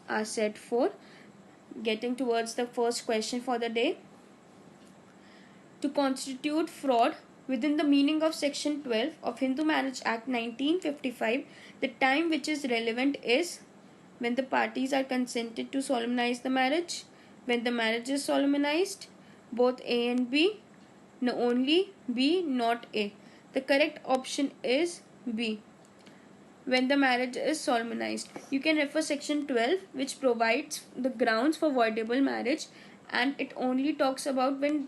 are set for. Getting towards the first question for the day. To constitute fraud within the meaning of Section 12 of Hindu Marriage Act 1955, the time which is relevant is when the parties are consented to solemnize the marriage, when the marriage is solemnized, both A and B, no only B, not A. The correct option is B, when the marriage is solemnized. You can refer section 12, which provides the grounds for voidable marriage, and it only talks about when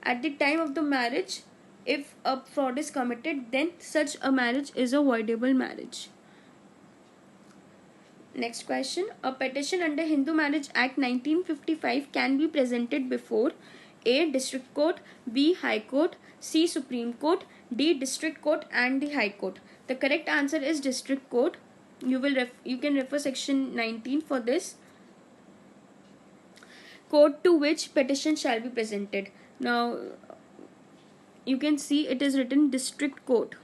at the time of the marriage, if a fraud is committed, then such a marriage is a voidable marriage. Next question. A petition under Hindu Marriage Act 1955 can be presented before A. District Court, B. High Court, C. Supreme Court, D. District Court and the High Court. The correct answer is District Court. You can refer section 19 for this. Court to which petition shall be presented. Now you can see it is written District Court,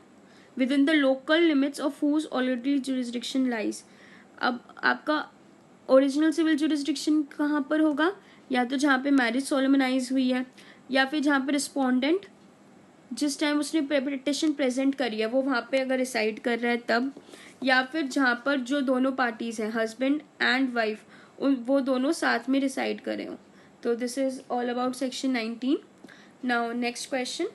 within the local limits of whose already jurisdiction lies. अब आपका original civil jurisdiction कहाँ पर होगा? या तो जहाँ पे marriage solemnise हुई है, या फिर जहाँ पे रिस्पोंडेंट जिस टाइम उसने पिटिशन प्रेजेंट करी है वो वहाँ पे अगर रिसाइड कर रहा है तब, या फिर जहाँ पर जो दोनों पार्टीज हैं हस्बैंड एंड वाइफ वो दोनों साथ में रिसाइड कर रहे हो. तो this is all about section 19. Now next question.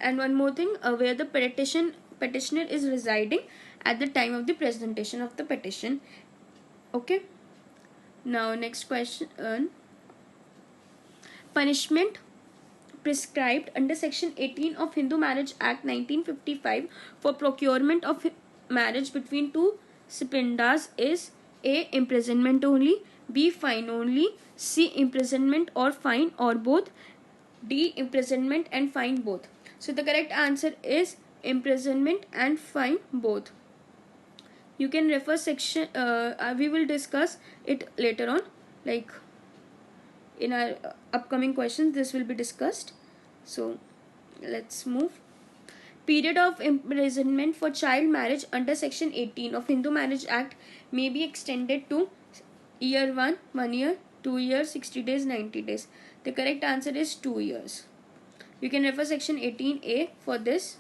And one more thing, where the petitioner is residing at the time of the presentation of the petition. Okay. Now next question. Punishment prescribed under section 18 of Hindu Marriage Act 1955 for procurement of marriage between two spindas is A. Imprisonment only, B. Fine only, C. Imprisonment or fine or both, D. Imprisonment and fine both. So the correct answer is imprisonment and fine both. You can refer section, we will discuss it later on, like in our upcoming questions this will be discussed. So let's move. Period of imprisonment for child marriage under section 18 of Hindu Marriage Act may be extended to year 1 year, 2 years, 60 days, 90 days. The correct answer is 2 years. You can refer section 18A for this.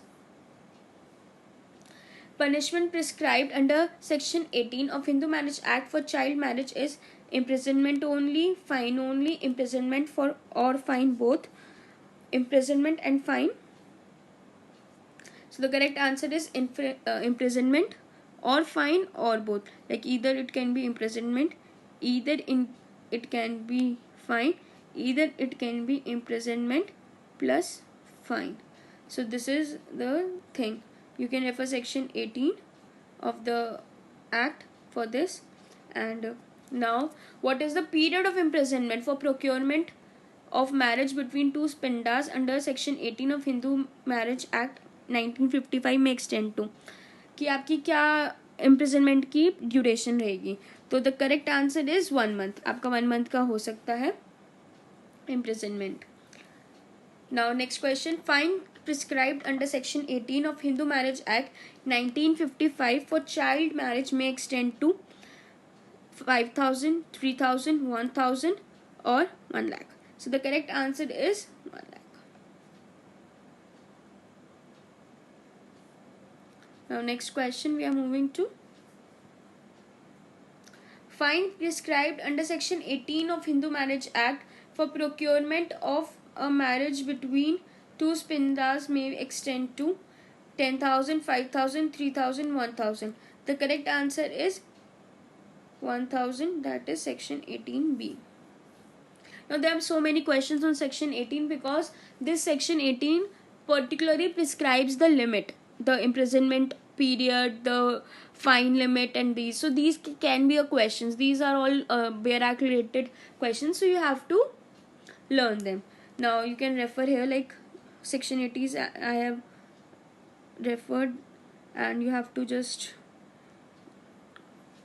Punishment prescribed under section 18 of Hindu Marriage Act for child marriage is imprisonment only, fine only, imprisonment for or fine both, imprisonment and fine. So the correct answer is imprisonment or fine or both. Like either it can be imprisonment, it can be fine, either it can be imprisonment plus fine. So this is the thing. You can refer section 18 of the act for this. And now, what is the period of imprisonment for procurement of marriage between two spindas under section 18 of Hindu Marriage Act 1955 में extend to, कि आपकी क्या imprisonment की duration रहेगी? तो the correct answer is 1 month. आपका 1 month का हो सकता है imprisonment. Now next question. Fine prescribed under section 18 of Hindu Marriage Act 1955 for child marriage may extend to 5,000, 3,000, 1,000 or 1 lakh. So the correct answer is 1 lakh. Now next question we are moving to. Fine prescribed under section 18 of Hindu Marriage Act for procurement of a marriage between two spindas may extend to 10,000, 5,000, 3,000, 1,000. The correct answer is 1,000. That is section 18B. Now there are so many questions on section 18 because this section 18 particularly prescribes the limit, the imprisonment period, the fine limit, and these. So these can be a questions. These are all Bare Act related questions. So you have to learn them. Now you can refer here like section 80s I have referred, and you have to just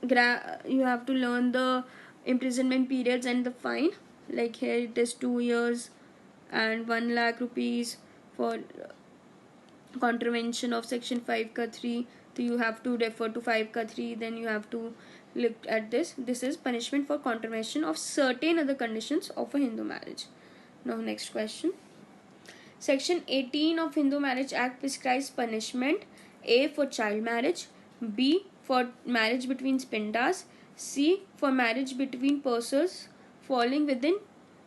you have to learn the imprisonment periods and the fine. Like here it is 2 years and 1 lakh rupees for contravention of section 5 ka 3, So you have to refer to 5 ka 3, then you have to look at this. This is punishment for contravention of certain other conditions of a Hindu marriage. Now next question. Section 18 of Hindu Marriage Act prescribes punishment: A for child marriage, B for marriage between spindas, C for marriage between persons falling within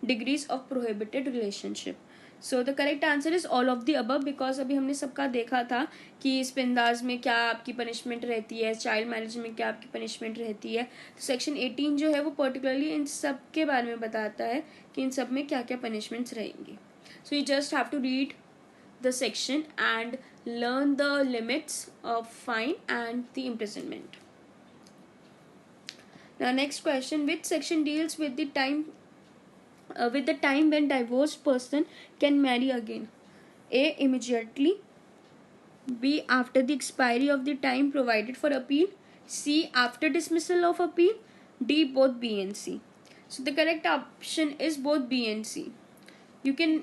degrees of prohibited relationship. So the correct answer is all of the above, because अभी हमने सबका देखा था कि स्पिंदाज में क्या आपकी punishment रहती है, चाइल्ड मैरिज में क्या आपकी पनिशमेंट रहती है. तो सेक्शन 18 जो है वो पर्टिकुलरली इन सब के बारे में बताता है कि इन सब में क्या क्या पनिशमेंट्स रहेंगी. So you just have to read the section and learn the limits of fine and the imprisonment. Now next question, which section deals with the time when divorced person can marry again? A immediately, B after the expiry of the time provided for appeal, C after dismissal of appeal, D both B and C. So the correct option is both B and C. You can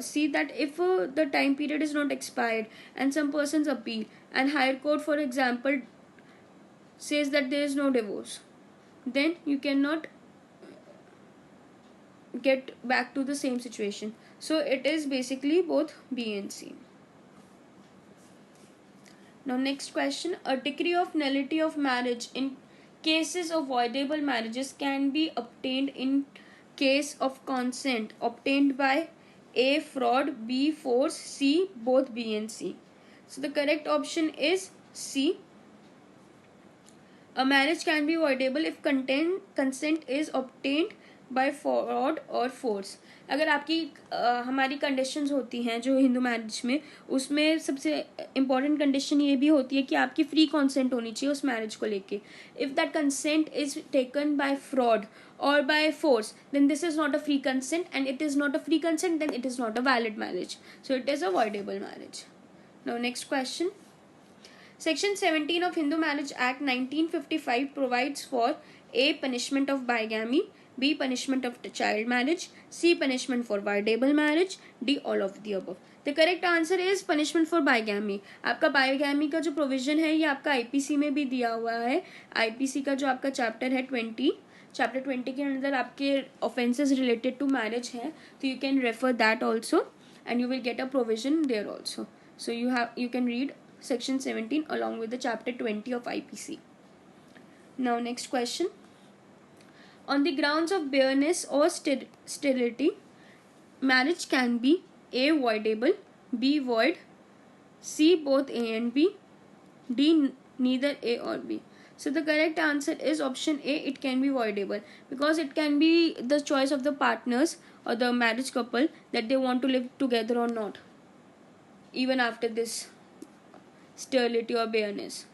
see that if the time period is not expired and some persons appeal and higher court for example says that there is no divorce, then you cannot get back to the same situation. So it is basically both B and C. Now next question, a decree of nullity of marriage in cases of voidable marriages can be obtained in case of consent obtained by A fraud, B force, C both B and C. So the correct option is C. A marriage can be voidable if consent is obtained by fraud or force. अगर आपकी हमारी conditions होती हैं जो Hindu marriage में, उसमें सबसे important condition ये भी होती है कि आपकी फ्री कंसेंट होनी चाहिए उस मैरिज को लेके. If that consent is taken by fraud or by force, then this is not a free consent, and it is not a free consent, then it is not a valid marriage. So it is a voidable marriage. Now next question. Section 17 of Hindu Marriage Act 1955 provides for A punishment of bigamy, B punishment of child marriage, C punishment for voidable marriage, D all of the above. The correct answer is punishment for bigamy. आपका bigamy का जो provision है ये आपका IPC में भी दिया हुआ है. IPC का जो आपका चैप्टर है चैप्टर 20 के अंदर आपके ऑफेंसेस रिलेटेड टू मैरिज है, तो you can refer that also and you will get a provision there also. So you can read section 17 along with the chapter 20 of IPC. Now next question, on the grounds of barrenness or sterility marriage can be A voidable, B void, C both A and B, D neither A or B. So the correct answer is option A, it can be voidable, because it can be the choice of the partners or the marriage couple that they want to live together or not, even after this sterility or bareness.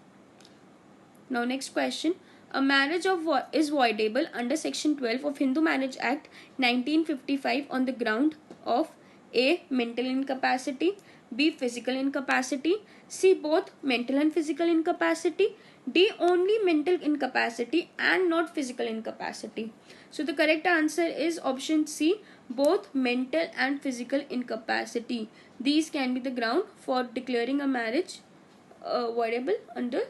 Now next question, a marriage is voidable under section 12 of Hindu Marriage Act 1955 on the ground of A mental incapacity, B physical incapacity, C both mental and physical incapacity, D only mental incapacity and not physical incapacity. So the correct answer is option C, both mental and physical incapacity. These can be the ground for declaring a marriage voidable under